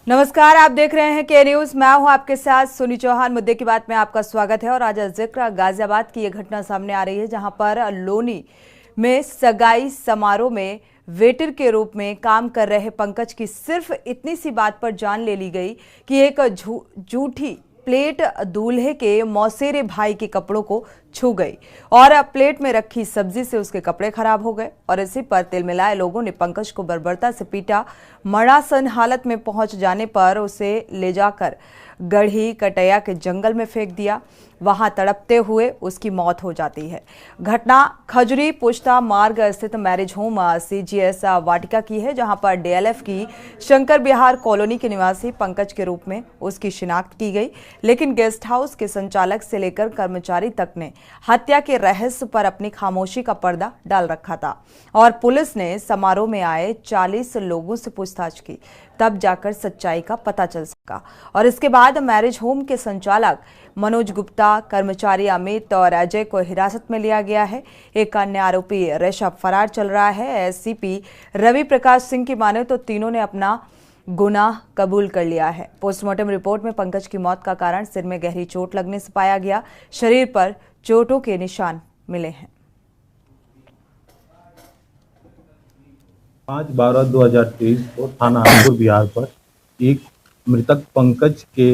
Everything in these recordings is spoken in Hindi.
नमस्कार, आप देख रहे हैं के न्यूज। मैं हूं आपके साथ सुनी चौहान। मुद्दे की बात में आपका स्वागत है। और आज जिक्र गाजियाबाद की यह घटना सामने आ रही है, जहां पर लोनी में सगाई समारोह में वेटर के रूप में काम कर रहे पंकज की सिर्फ इतनी सी बात पर जान ले ली गई कि एक झूठी प्लेट दूल्हे के मौसेरे भाई के कपड़ों को छू गई और प्लेट में रखी सब्जी से उसके कपड़े खराब हो गए। और इसी पर तिल मिलाए लोगों ने पंकज को बर्बरता से पीटा। मरासन हालत में पहुंच जाने पर उसे ले जाकर गढ़ी कटैया के जंगल में फेंक दिया। वहां तड़पते हुए उसकी मौत हो जाती है। घटना खजुरी पुश्ता मार्ग स्थित मैरिज होम सीजीएस वाटिका की है, जहां पर डीएलएफ की शंकर बिहार कॉलोनी के निवासी पंकज के रूप में उसकी शिनाख्त की गई। लेकिन गेस्ट हाउस के संचालक से लेकर कर्मचारी तक ने हत्या के रहस्य पर अपनी खामोशी का पर्दा डाल रखा था। और पुलिस ने समारोह में आए 40 लोगों से पूछताछ की, तब जाकर सच्चाई का पता चल सका। और इसके बाद मैरिज होम के संचालक मनोज गुप्ता, कर्मचारी अमित और अजय को हिरासत में लिया गया है। एक अन्य आरोपी ऋषभ फरार चल रहा है। एससीपी रवि प्रकाश सिंह की माने तो तीनों ने अपना गुनाह कबूल कर लिया है। पोस्टमार्टम रिपोर्ट में पंकज की मौत का कारण सिर में गहरी चोट लगने से पाया गया। शरीर पर चोटों के निशान मिले हैं। 5/12/2023 को थाना अंकुर बिहार पर एक मृतक पंकज के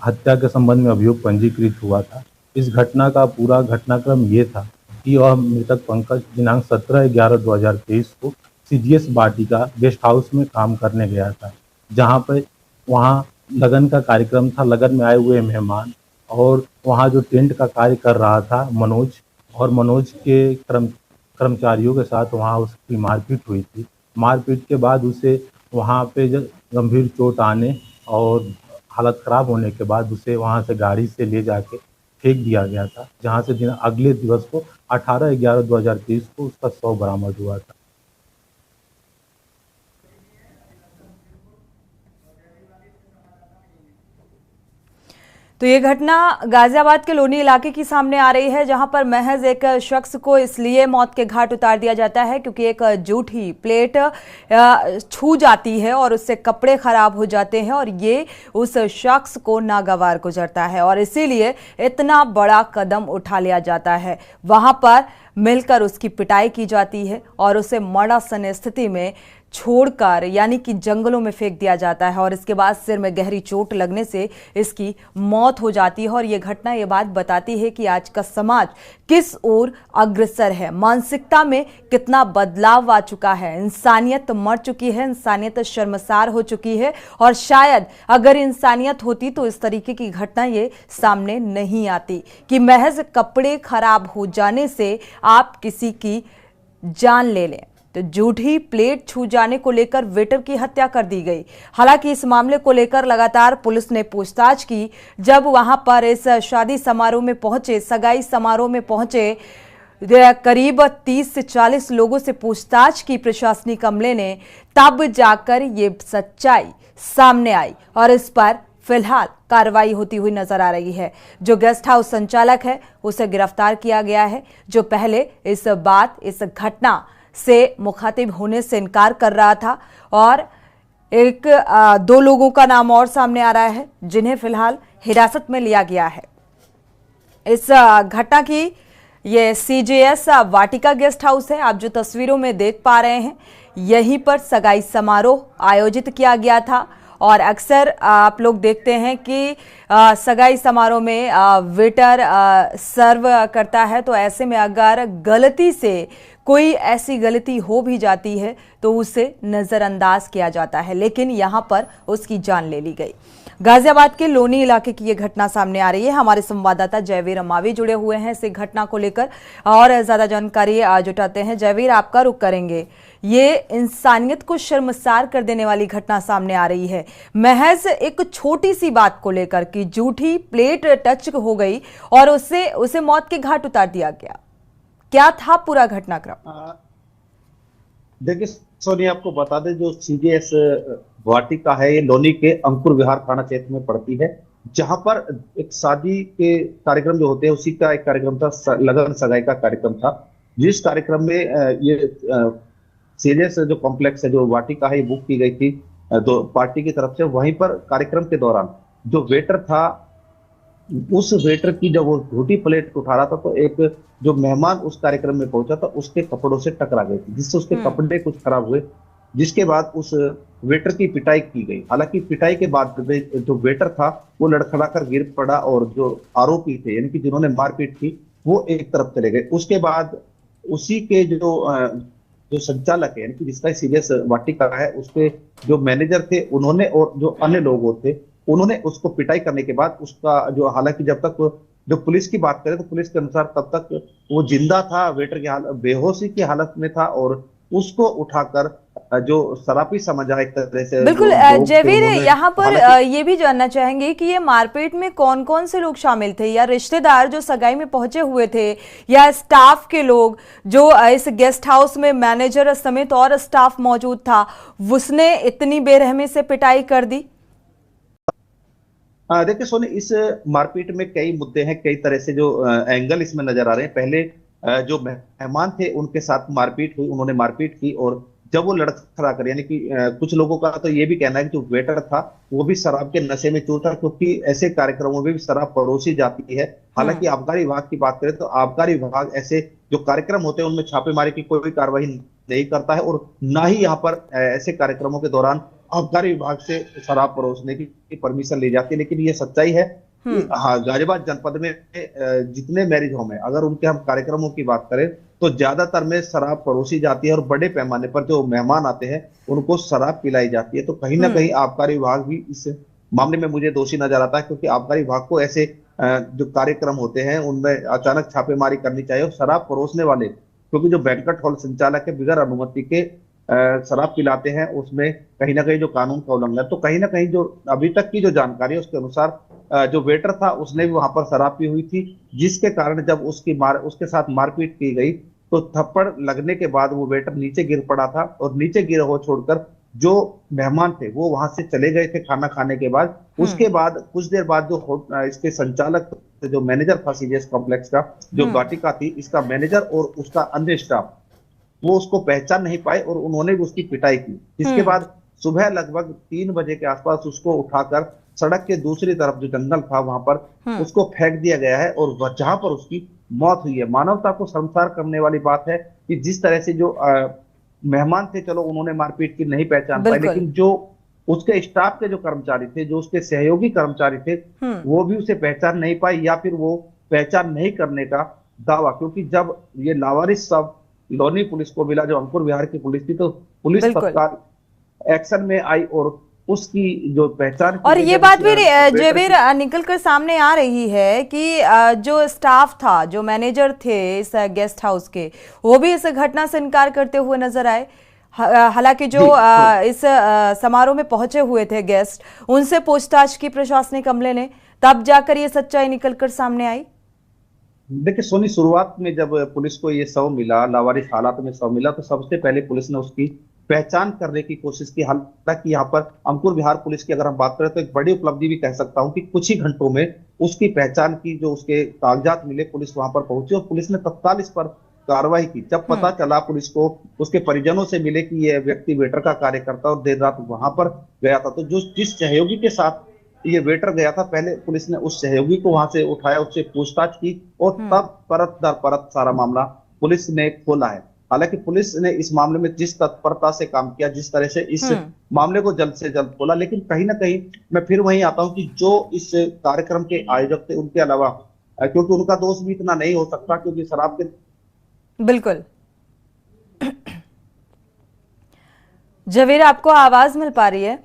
हत्या के संबंध में अभियोग पंजीकृत हुआ था। इस घटना का पूरा घटनाक्रम ये था कि वह मृतक पंकज दिनांक 17/11/2023 को सीजीएस वाटिका गेस्ट हाउस में काम करने गया था, जहां पर वहां लगन का कार्यक्रम था। लगन में आए हुए मेहमान और वहां जो टेंट का कार्य कर रहा था मनोज के कर्मचारियों के साथ वहां उसकी मारपीट हुई थी। मारपीट के बाद उसे वहां पे गंभीर चोट आने और हालत खराब होने के बाद उसे वहां से गाड़ी से ले जाके फेंक दिया गया था, जहां से अगले दिवस को 18/11/2023 को उसका शव बरामद हुआ था। तो ये घटना गाजियाबाद के लोनी इलाके की सामने आ रही है, जहां पर महज एक शख्स को इसलिए मौत के घाट उतार दिया जाता है क्योंकि एक जूठी प्लेट छू जाती है और उससे कपड़े खराब हो जाते हैं और ये उस शख्स को नागवार गुजरता है और इसीलिए इतना बड़ा कदम उठा लिया जाता है। वहां पर मिलकर उसकी पिटाई की जाती है और उसे मरणासन स्थिति में छोड़कर यानी कि जंगलों में फेंक दिया जाता है और इसके बाद सिर में गहरी चोट लगने से इसकी मौत हो जाती है। और ये घटना ये बात बताती है कि आज का समाज किस ओर अग्रसर है, मानसिकता में कितना बदलाव आ चुका है। इंसानियत मर चुकी है, इंसानियत शर्मसार हो चुकी है और शायद अगर इंसानियत होती तो इस तरीके की घटना ये सामने नहीं आती कि महज कपड़े खराब हो जाने से आप किसी की जान ले लें। तो झूठी प्लेट छू जाने को लेकर वेटर की हत्या कर दी गई। हालांकि इस मामले को लेकर लगातार पुलिस ने पूछताछ की। जब वहां पर इस शादी समारोह में पहुंचे, सगाई समारोह में पहुंचे करीब 30 से 40 लोगों से पूछताछ की प्रशासनिक अमले ने, तब जाकर ये सच्चाई सामने आई और इस पर फिलहाल कार्रवाई होती हुई नजर आ रही है। जो गेस्ट हाउस संचालक है उसे गिरफ्तार किया गया है, जो पहले इस घटना से मुखातिब होने से इनकार कर रहा था। और दो लोगों का नाम और सामने आ रहा है जिन्हें फिलहाल हिरासत में लिया गया है। इस घटना की ये सीजीएस वाटिका गेस्ट हाउस है। आप जो तस्वीरों में देख पा रहे हैं, यहीं पर सगाई समारोह आयोजित किया गया था। और अक्सर आप लोग देखते हैं कि सगाई समारोह में वेटर सर्व करता है, तो ऐसे में अगर गलती से कोई ऐसी गलती हो भी जाती है तो उसे नजरअंदाज किया जाता है, लेकिन यहां पर उसकी जान ले ली गई। गाजियाबाद के लोनी इलाके की यह घटना सामने आ रही है। हमारे संवाददाता जयवीर अमावी जुड़े हुए हैं इस घटना को लेकर और ज्यादा जानकारी जुटाते हैं। जयवीर, आपका रुख करेंगे। ये इंसानियत को शर्मसार कर देने वाली घटना सामने आ रही है, महज एक छोटी सी बात को लेकर कि झूठी प्लेट टच हो गई और उसे मौत के घाट उतार दिया गया। क्या था पूरा घटनाक्रम? देखिए सोनी, आपको बता दें, जो सीजीएस वाटिका है ये लोनी के अंकुर विहार थाना क्षेत्र में पड़ती है, जहां पर एक शादी के कार्यक्रम जो होते हैं उसी का एक कार्यक्रम था, लगन सगाई का कार्यक्रम था। जिस कार्यक्रम में ये सीरियस जो कॉम्प्लेक्स है, जो वाटिका है, ये बुक की गई थी तो पार्टी की तरफ से वहीं पर कार्यक्रम के दौरान जो वेटर था, उस वेटर की जब वो झूठी प्लेट उठा रहा था तो एक जो मेहमान उस कार्यक्रम में पहुंचा था उसके कपड़ों से टकरा गई थी, जिससे उसके कपड़े कुछ खराब हुए, जिसके बाद उस वेटर की पिटाई की गई। हालांकि पिटाई के बाद जो वेटर था वो लड़खड़ा कर गिर पड़ा और जो आरोपी थे यानी कि जिन्होंने मारपीट की वो एक तरफ चले गए। उसके बाद उसी के जो संचालक है यानी कि जिसका सीरियस वाटिका है, उसके जो मैनेजर थे उन्होंने और जो अन्य लोग थे उन्होंने उसको पिटाई करने के बाद उसका जो, हालांकि जब तक जो पुलिस की बात करें तो पुलिस के अनुसार तब तक वो जिंदा था, वेटर की हालत बेहोशी की हालत में था और उसको उठाकर जो सरापी समझा एक तरह से। बिल्कुल जयवीर, यहाँ पर ये भी जानना चाहेंगे कि ये मारपीट में कौन कौन से लोग शामिल थे, या रिश्तेदार जो सगाई में पहुंचे हुए थे, या स्टाफ के लोग जो इस गेस्ट हाउस में मैनेजर समेत और स्टाफ मौजूद था, उसने इतनी बेरहमी से पिटाई कर दी? देखिए सोनी, इस मारपीट में कई मुद्दे हैं, कई तरह से जो एंगल इसमें नजर आ रहे हैं। पहले जो मेहमान थे उनके साथ मारपीट हुई, उन्होंने मारपीट की और जब वो लड़खड़ा कर, यानी कि कुछ लोगों का तो ये भी कहना है कि जो वेटर था वो भी शराब के नशे में चूर था, क्योंकि ऐसे कार्यक्रमों में भी शराब परोसी जाती है। हालांकि आबकारी विभाग की बात करें तो आबकारी विभाग ऐसे जो कार्यक्रम होते हैं उनमें छापेमारी की कोई कार्रवाई नहीं करता है और ना ही यहाँ पर ऐसे कार्यक्रमों के दौरान आबकारी विभाग से शराब परोसने की परमिशन ली जाती है। लेकिन ये सच्चाई है कि हाँ, गाजियाबाद जनपद में जितने मैरिज होम है, अगर उनके हम कार्यक्रमों की बात करें तो ज्यादातर में शराब परोसी जाती है और बड़े पैमाने पर जो मेहमान आते हैं उनको शराब पिलाई जाती है। तो कहीं ना कहीं आबकारी विभाग भी इस मामले में मुझे दोषी नजर आता है, क्योंकि आबकारी विभाग को ऐसे जो कार्यक्रम होते हैं उनमें अचानक छापेमारी करनी चाहिए और शराब परोसने वाले, क्योंकि जो बैंक्वेट हॉल संचालक है बिगैर अनुमति के शराब पिलाते हैं, उसमें कहीं ना कहीं जो कानून का उल्लंघन है। तो कहीं ना कहीं जो अभी तक की जो जानकारी है उसके अनुसार जो वेटर था उसने भी वहां पर शराब पी हुई थी, जिसके कारण जब उसके साथ मारपीट की गई तो थप्पड़ लगने के बाद वो वेटर नीचे गिर पड़ा था और नीचे गिरा हुआ छोड़कर जो मेहमान थे वो वहां से चले गए थे खाना खाने के बाद। उसके बाद कुछ देर बाद जो इसके संचालक, जो मैनेजर था सीजीएस कॉम्प्लेक्स का, जो वाटिका थी, इसका मैनेजर और उसका अन्य स्टाफ वो उसको पहचान नहीं पाए और उन्होंने भी उसकी पिटाई की। इसके बाद सुबह लगभग 3 बजे के आसपास उसको उठाकर सड़क के दूसरी तरफ जो जंगल था वहां पर उसको फेंक दिया गया है और जहां पर उसकी मौत हुई है। मानवता को शर्मसार करने वाली बात है कि जिस तरह से जो मेहमान थे, चलो उन्होंने मारपीट की नहीं पहचान पाई, लेकिन जो उसके स्टाफ के जो कर्मचारी थे, जो उसके सहयोगी कर्मचारी थे, वो भी उसे पहचान नहीं पाए या फिर वो पहचान नहीं करने का दावा, क्योंकि जब ये लावारिस सब लोनी पुलिस को मिला, जो अंकुर विहार की पुलिस थी, तो पुलिस तत्काल एक्शन में आई और उसकी जो पहचान, और ये बात भी जयवीर निकल कर सामने आ रही है कि जो स्टाफ था, जो मैनेजर थे इस गेस्ट हाउस के, वो भी इस घटना से इनकार करते हुए नजर आए। हालांकि जो इस समारोह में पहुंचे हुए थे गेस्ट, उनसे पूछताछ की प्रशासनिक अमले ने, तब जाकर ये सच्चाई निकलकर सामने आई। देखिए सोनी, शुरुआत में जब पुलिस को ये शव मिला, लावारिस हालात में शव मिला, तो सबसे पहले पुलिस ने उसकी पहचान करने की कोशिश की। हालांकि यहाँ पर अंकुर विहार पुलिस की अगर हम बात करें तो एक बड़ी उपलब्धि भी कह सकता हूँ कि कुछ ही घंटों में उसकी पहचान की, जो उसके कागजात मिले, पुलिस वहां पर पहुंची और पुलिस ने तत्काल इस पर कार्रवाई की। जब पता चला पुलिस को, उसके परिजनों से मिले कि यह व्यक्ति वेटर का कार्यकर्ता और देर रात वहां पर गया था, तो जिस सहयोगी के साथ ये वेटर गया था, पहले पुलिस ने उस सहयोगी को वहां से उठाया, उससे पूछताछ की और तब परत दर परत सारा मामला पुलिस ने खोला है। हालांकि पुलिस ने इस मामले में जिस तत्परता से काम किया, जिस तरह से इस मामले को जल्द से जल्द खोला, लेकिन कहीं ना कहीं मैं फिर वहीं आता हूं कि जो इस कार्यक्रम के आयोजक थे उनके अलावा, क्योंकि उनका दोष भी इतना नहीं हो सकता, क्योंकि शराब के, बिल्कुल जयवीर, आपको आवाज मिल पा रही है?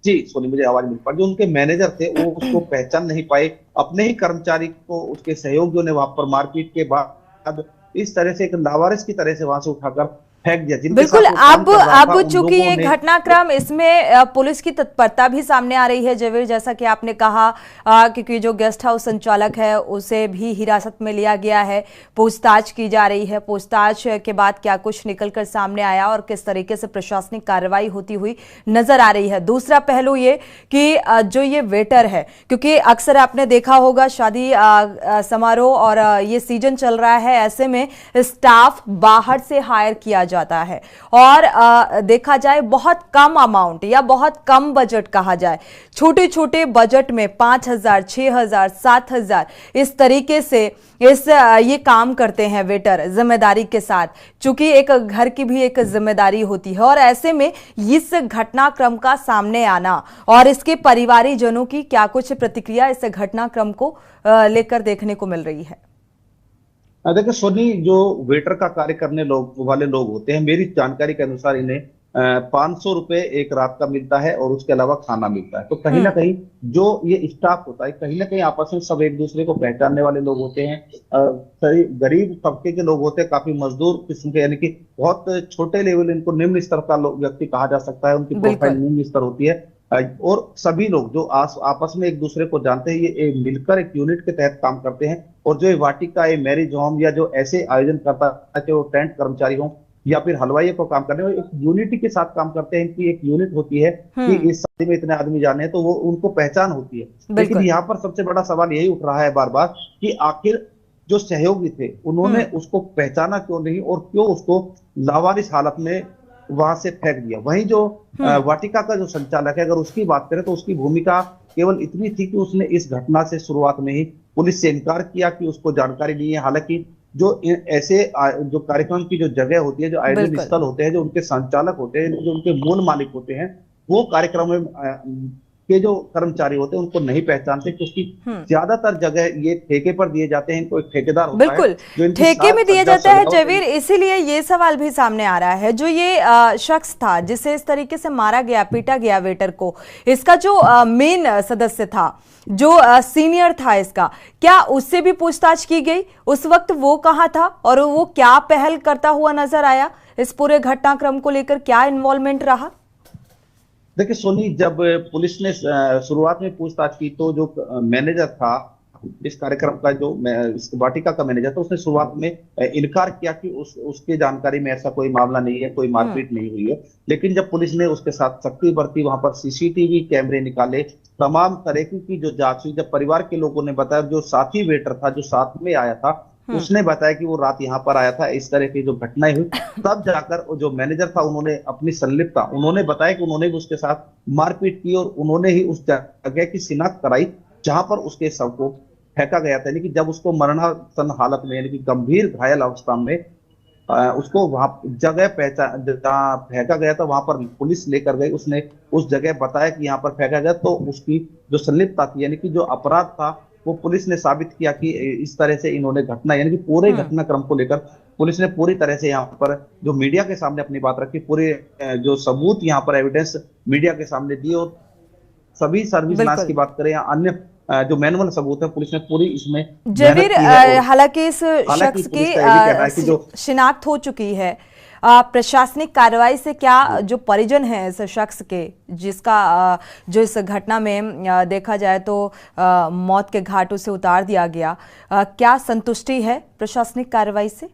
जी सोनी, मुझे आवाज मिल पा रही। जो उनके मैनेजर थे वो उसको पहचान नहीं पाए, अपने ही कर्मचारी को उसके सहयोगियों ने वहां पर मारपीट के बाद इस तरह से एक लावारिस की तरह से वहां से उठाकर फेंक दिया। बिल्कुल, अब चूंकि ये घटनाक्रम, इसमें पुलिस की तत्परता भी सामने आ रही है जयवीर, जैसा कि आपने कहा, क्योंकि जो गेस्ट हाउस संचालक है उसे भी हिरासत में लिया गया है, पूछताछ की जा रही है। पूछताछ के बाद क्या कुछ निकलकर सामने आया और किस तरीके से प्रशासनिक कार्रवाई होती हुई नजर आ रही है। दूसरा पहलू ये कि जो ये वेटर है, क्योंकि अक्सर आपने देखा होगा शादी समारोह और ये सीजन चल रहा है, ऐसे में स्टाफ बाहर से हायर किया जाता है। और देखा जाए बहुत कम अमाउंट या बहुत कम बजट कहा जाए, छोटे छोटे बजट में 5,000, 6,000, 7,000 इस तरीके से ये काम करते हैं वेटर जिम्मेदारी के साथ, चूंकि एक घर की भी एक जिम्मेदारी होती है। और ऐसे में इस घटनाक्रम का सामने आना और इसके परिवारीजनों की क्या कुछ प्रतिक्रिया इस घटनाक्रम को लेकर देखने को मिल रही है। देखिए सोनी, जो वेटर का कार्य करने वाले लोग होते हैं, मेरी जानकारी के अनुसार इन्हें 500 रुपए एक रात का मिलता है और उसके अलावा खाना मिलता है। तो कहीं ना कहीं जो ये स्टाफ होता है, कहीं ना कहीं आपस में सब एक दूसरे को पहचानने वाले लोग होते हैं। सही गरीब तबके के लोग होते हैं, काफी मजदूर किस्म के, यानी कि बहुत छोटे लेवल, इनको निम्न स्तर का व्यक्ति कहा जा सकता है। उनकी प्रोफाइल निम्न स्तर होती है और सभी लोग जो आपस में एक दूसरे को जानते हैं, ये मिलकर एक यूनिट के तहत काम करते हैं। और जो ये वाटिका, ये मैरिज होम या जो ऐसे आयोजन करता है, चाहे वो टेंट कर्मचारी हो या फिर हलवाई को काम करने में, एक यूनिटी के साथ काम करते हैं। इनकी एक यूनिट होती है कि इस शादी में इतने आदमी जाने हैं, तो वो उनको पहचान होती है। लेकिन यहाँ पर सबसे बड़ा सवाल यही उठ रहा है बार बार कि आखिर जो सहयोगी थे उन्होंने उसको पहचाना क्यों नहीं और क्यों उसको लावारिस हालत में वहां से फेंक दिया। वहीं जो वाटिका का जो संचालक है, अगर उसकी बात करें तो उसकी भूमिका केवल इतनी थी कि उसने इस घटना से शुरुआत में ही पुलिस से इनकार किया कि उसको जानकारी नहीं है। हालांकि जो ऐसे जो कार्यक्रम की जो जगह होती है, जो आयोजन स्थल होते हैं, जो उनके संचालक होते हैं, जो उनके मूल मालिक होते हैं, वो कार्यक्रम में के जो कर्मचारी होते हैं उनको नहीं पहचानते, क्योंकि ज्यादातर जगह ये ठेके पर दिए जाते हैं। इनको एक ठेकेदार होता है, बिल्कुल ठेके में दिया जाता है जयवीर। इसीलिए ये सवाल भी सामने आ रहा है, जो ये शख्स था जिसे इस तरीके से मारा गया, पीटा गया वेटर को, इसका जो मेन सदस्य था, जो सीनियर था इसका, क्या उससे भी पूछताछ की गई? उस वक्त वो कहाँ था और वो क्या पहल करता हुआ नजर आया? इस पूरे घटनाक्रम को लेकर क्या इन्वॉल्वमेंट रहा? देखिए सोनी, जब पुलिस ने शुरुआत में पूछताछ की तो जो मैनेजर था इस कार्यक्रम का, जो इस वाटिका का मैनेजर था, उसने शुरुआत में इनकार किया कि उसके जानकारी में ऐसा कोई मामला नहीं है, कोई मारपीट नहीं हुई है। लेकिन जब पुलिस ने उसके साथ सख्ती बरती, वहां पर सीसीटीवी कैमरे निकाले, तमाम तरह की जो जांच हुई, जब परिवार के लोगों ने बताया, जो साथी वेटर था जो साथ में आया था उसने बताया कि वो रात यहाँ पर आया था, इस तरह की जो घटनाएं हुई, तब जाकर जो मैनेजर था उन्होंने अपनी संलिप्तता, उन्होंने बताया कि उन्होंने भी उसके साथ मारपीट की और उन्होंने ही उस जगह की शिनाख्त कराई जहां पर उसके शव को फेंका गया था। यानी कि जब उसको मरणासन हालत में, यानी कि गंभीर घायल अवस्था में उसको वहां जगह पहचान जहां फेंका गया था, वहां पर पुलिस लेकर गई। उसने उस जगह बताया कि यहाँ पर फेंका गया, तो उसकी जो संलिप्तता थी, यानी कि जो अपराध था, वो पुलिस ने साबित किया कि इस तरह से इन्होंने घटना, यानी कि पूरे घटनाक्रम को लेकर पुलिस ने पूरी तरह से यहाँ पर जो मीडिया के सामने अपनी बात रखी, पूरे जो सबूत यहाँ पर एविडेंस मीडिया के सामने दिए। और सभी सर्विस लांच की बात करें या अन्य जो मैनुअल सबूत है, पुलिस ने पूरी इसमें जयवीर, हालांकि इस शख्स की शिनाख्त हो चुकी है, प्रशासनिक कार्रवाई से क्या जो परिजन हैं इस शख्स के, जिसका जो इस घटना में देखा जाए तो मौत के घाटों से उतार दिया गया, क्या संतुष्टि है प्रशासनिक कार्रवाई से?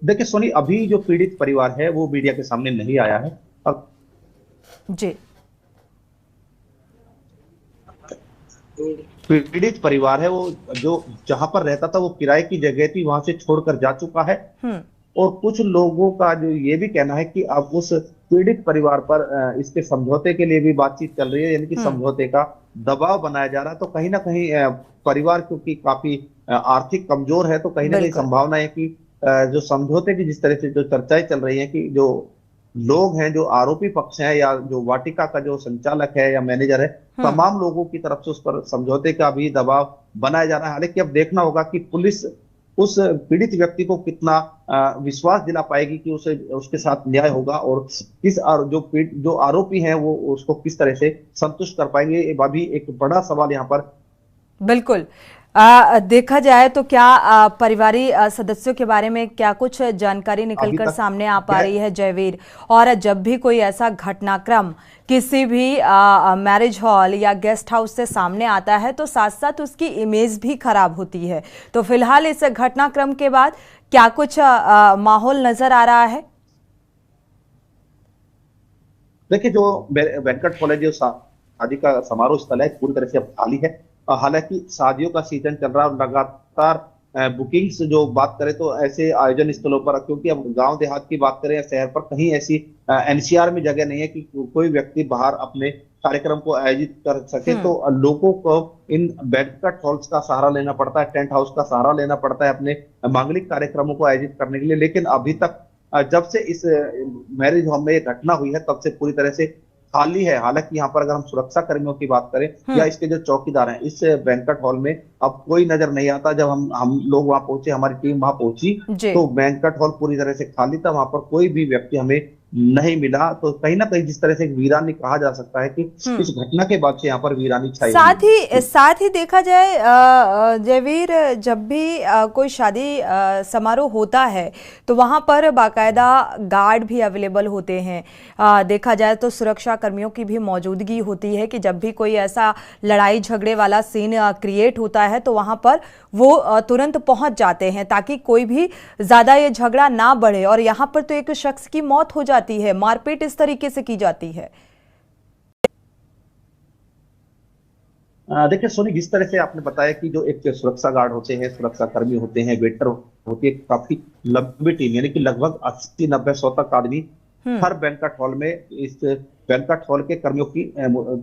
देखिए सोनी, अभी जो पीड़ित परिवार है वो मीडिया के सामने नहीं आया है। अब जी, पीड़ित परिवार है वो जो जहां पर रहता था वो किराए की जगह थी, वहां से छोड़कर जा चुका है। और कुछ लोगों का जो ये भी कहना है कि अब उस पीड़ित परिवार पर इसके समझौते के लिए भी बातचीत चल रही है, यानी कि समझौते का दबाव बनाया जा रहा है। तो कहीं ना कहीं परिवार क्योंकि काफी आर्थिक कमजोर है, तो कहीं ना कहीं संभावना है कि जो समझौते की जिस तरह से जो चर्चाएं चल रही है कि जो लोग हैं, जो आरोपी पक्ष है या जो वाटिका का जो संचालक है या मैनेजर है, तमाम लोगों की तरफ से उस पर समझौते का भी दबाव बनाया जा रहा है। हालांकि अब देखना होगा कि पुलिस उस पीड़ित व्यक्ति को कितना विश्वास दिला पाएगी कि उसे उसके साथ न्याय होगा, और किस जो आरोपी हैं वो उसको किस तरह से संतुष्ट कर पाएंगे। ये अभी एक बड़ा सवाल यहाँ पर। बिल्कुल देखा जाए तो क्या परिवारी सदस्यों के बारे में क्या कुछ जानकारी निकलकर सामने आ पा रही है जयवीर? और जब भी कोई ऐसा घटनाक्रम किसी भी मैरिज हॉल या गेस्ट हाउस से सामने आता है तो साथ साथ उसकी इमेज भी खराब होती है। तो फिलहाल इस घटनाक्रम के बाद क्या कुछ माहौल नजर आ रहा है? देखिए, जो वेंकट कॉलेज जो शादी का समारोह स्थल है पूरी तरह से अब खाली है। हालांकि शादियों का सीजन चल रहा है और लगातार बुकिंग्स जो बात करें तो ऐसे आयोजन स्थलों पर, क्योंकि अब गांव देहात की बात करें या शहर पर, कहीं ऐसी एनसीआर में जगह नहीं है कि कोई व्यक्ति बाहर अपने कार्यक्रम को आयोजित कर सके, तो लोगों को इन बैंक्वेट हॉल्स का सहारा लेना पड़ता है, टेंट हाउस का सहारा लेना पड़ता है अपने मांगलिक कार्यक्रमों को आयोजित करने के लिए। लेकिन अभी तक जब से इस मैरिज होम में ये घटना हुई है तब से पूरी तरह से खाली है। हालांकि यहाँ पर अगर हम सुरक्षा कर्मियों की बात करें या इसके जो चौकीदार हैं, इस बैंक्वेट हॉल में अब कोई नजर नहीं आता। जब हम लोग वहां पहुंचे, हमारी टीम वहां पहुंची, तो बैंक्वेट हॉल पूरी तरह से खाली था, वहां पर कोई भी व्यक्ति हमें नहीं मिला। तो कहीं ना कहीं जिस तरह से वीरानी कहा जा सकता है कि इस घटना के बाद से यहाँ पर वीरानी छाई। साथ ही देखा जाए जयवीर, जब भी कोई शादी समारोह होता है तो वहां पर बाकायदा गार्ड भी अवेलेबल होते हैं। देखा जाए तो सुरक्षा कर्मियों की भी मौजूदगी होती है कि जब भी कोई ऐसा लड़ाई झगड़े वाला सीन क्रिएट होता है तो वहां पर वो तुरंत पहुंच जाते हैं ताकि कोई भी ज्यादा ये झगड़ा ना बढ़े। और यहाँ पर तो एक शख्स की मौत हो जाती है, मारपीट इस तरीके से की जाती है। देखिए सोनी, जिस तरह से आपने बताया कि जो एक सुरक्षा गार्ड होते हैं, सुरक्षा कर्मी होते हैं, वेटर होती है, काफी लंबी टीम, यानी कि लगभग 80-90-100 तक आदमी हर बैंक्वेट हॉल में, इस बैंक्वेट हॉल के कर्मियों की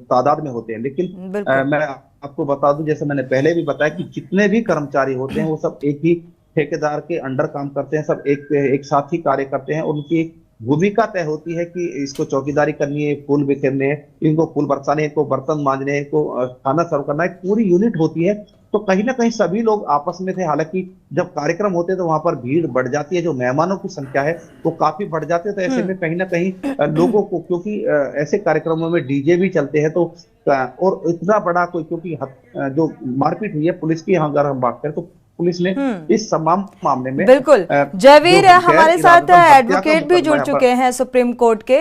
तादाद में होते हैं। लेकिन मैं आपको बता दूं, जैसे मैंने पहले भी बताया कि जितने भी कर्मचारी होते हैं वो सब एक ही ठेकेदार के अंडर काम करते हैं, सब एक साथ ही कार्य करते हैं। उनकी भूमिका तय होती है कि इसको चौकीदारी करनी है, फूल बिखेरने हैं, इनको फूल बरसाने, इनको बर्तन मांजने, इनको खाना सर्व करना है, पूरी यूनिट होती है। तो कहीं ना कहीं सभी लोग आपस में थे। हालांकि जब कार्यक्रम होते हैं तो वहां पर भीड़ बढ़ जाती है, जो मेहमानों की संख्या है वो काफी बढ़ जाती है। तो ऐसे में कहीं ना कहीं लोगों को, क्योंकि ऐसे कार्यक्रमों में डीजे भी चलते हैं, तो और इतना बड़ा कोई, क्योंकि जो मारपीट हुई है पुलिस की, अगर हम बात करें तो पुलिस ने इस तमाम मामले में, बिल्कुल जयवीर हमारे साथ एडवोकेट भी जुड़ चुके हैं सुप्रीम कोर्ट के,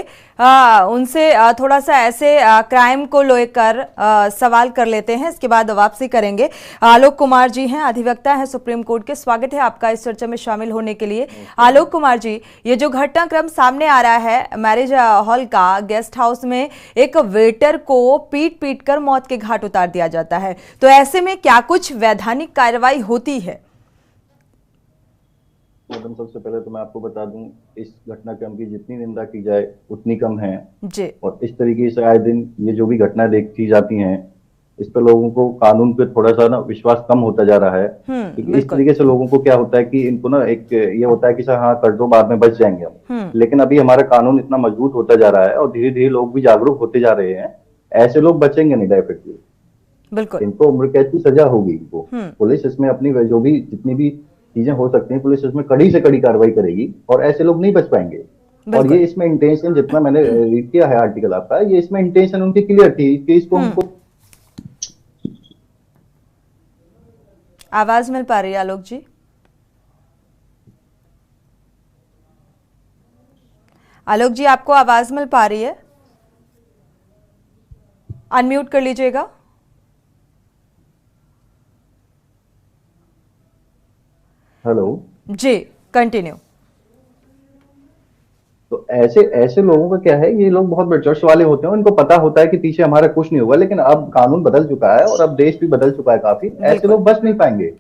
उनसे थोड़ा सा ऐसे क्राइम को लेकर सवाल कर लेते हैं, इसके बाद वापसी करेंगे। आलोक कुमार जी हैं, अधिवक्ता हैं सुप्रीम कोर्ट के। स्वागत है आपका इस चर्चा में शामिल होने के लिए। आलोक कुमार जी, ये जो घटनाक्रम सामने आ रहा है मैरिज हॉल का, गेस्ट हाउस में एक वेटर को पीट कर मौत के घाट उतार दिया जाता है, तो ऐसे में क्या कुछ वैधानिक कार्रवाई होती है? मैडम, सबसे पहले तो मैं आपको बता दूं, इस घटनाक्रम की जितनी निंदा की जाए उतनी कम है जी। और इस तरीके से आए दिन ये जो भी घटनाएं देखी जाती हैं, इस पर लोगों को कानून पे थोड़ा सा ना विश्वास कम होता जा रहा है। क्योंकि इस तरीके से लोगों को क्या होता है कि इनको ना एक ये होता है कि सर हाँ कर दो, बाद में बच जाएंगे हम। लेकिन अभी हमारा कानून इतना मजबूत होता जा रहा है और धीरे धीरे लोग भी जागरूक होते जा रहे हैं। ऐसे लोग बचेंगे नहीं डेफिनेटली, बिल्कुल इनको उम्र कैद की सजा होगी। वो पुलिस इसमें अपनी जो भी जितनी भी चीजें हो सकती हैं, पुलिस इसमें कड़ी से कड़ी कार्रवाई करेगी और ऐसे लोग नहीं बच पाएंगे। और ये इसमें इंटेंशन, जितना मैंने रीड किया है आर्टिकल आपका, ये इसमें इंटेंशन उनकी क्लियर थी कि इसको हमको। आवाज मिल पा रही है आलोक जी? आलोक जी, आपको आवाज मिल पा रही है? अनम्यूट कर लीजिएगा। हेलो जी, कंटिन्यू। तो ऐसे लोगों का क्या है, ये लोग बहुत वर्चस्व वाले होते हैं, उनको पता होता है कि पीछे हमारा कुछ नहीं होगा। लेकिन अब कानून बदल चुका है और अब देश भी बदल चुका है काफी, ऐसे लोग बच नहीं पाएंगे।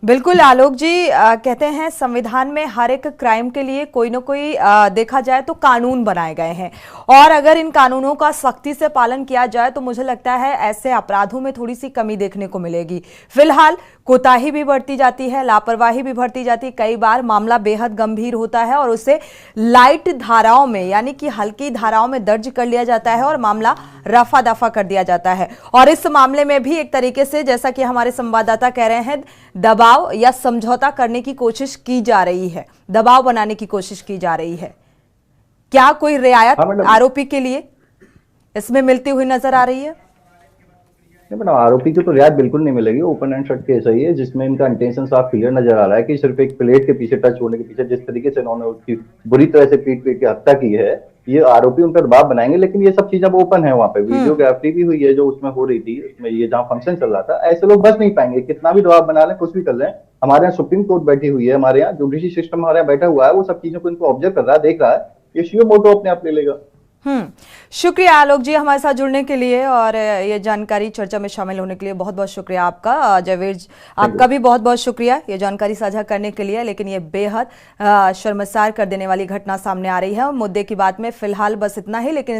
बिल्कुल आलोक जी, कहते हैं संविधान में हर एक क्राइम के लिए कोई ना कोई देखा जाए तो कानून बनाए गए हैं, और अगर इन कानूनों का सख्ती से पालन किया जाए तो मुझे लगता है ऐसे अपराधों में थोड़ी सी कमी देखने को मिलेगी। फिलहाल कोताही भी बढ़ती जाती है, लापरवाही भी बढ़ती जाती है। कई बार मामला बेहद गंभीर होता है और उसे लाइट धाराओं में, यानी कि हल्की धाराओं में दर्ज कर लिया जाता है और मामला रफा दफा कर दिया जाता है। और इस मामले में भी एक तरीके से, जैसा कि हमारे संवाददाता कह रहे हैं, दबाव या समझौता करने की कोशिश की जा रही है, दबाव बनाने की कोशिश की जा रही है। क्या कोई रियायत आरोपी के लिए इसमें मिलती हुई नजर आ रही है? नहीं मैडम, आरोपी को तो रियायत बिल्कुल नहीं मिलेगी। ओपन एंड शट केस है ये, जिसमें इनका इंटेंशन साफ क्लियर नजर आ रहा है कि सिर्फ एक प्लेट के पीछे टच होने के पीछे जिस तरीके से इन्होंने उसकी बुरी तरह से पीट के हत्या की है, ये आरोपी उन पर दबाव बनाएंगे। लेकिन ये सब चीज अब ओपन है, वहाँ पे वीडियोग्राफी भी हुई है जो उसमें हो रही थी, उसमें ये जहाँ फंक्शन चल रहा था। ऐसे लोग बच नहीं पाएंगे, कितना भी दबाव बना लें, कुछ भी कर लें। हमारे यहाँ सुप्रीम कोर्ट बैठी हुई है, हमारे यहाँ जुडिशरी सिस्टम हमारे यहाँ बैठा हुआ है, वो सब चीजों को इनको ऑब्जर्व कर रहा है, देख रहा है। ये शियो मोटो अपने आप ले लेगा। शुक्रिया आलोक जी हमारे साथ जुड़ने के लिए और ये जानकारी चर्चा में शामिल होने के लिए बहुत बहुत शुक्रिया आपका। जयवीर आपका भी बहुत बहुत शुक्रिया ये जानकारी साझा करने के लिए। लेकिन ये बेहद शर्मसार कर देने वाली घटना सामने आ रही है। मुद्दे की बात में फिलहाल बस इतना ही, लेकिन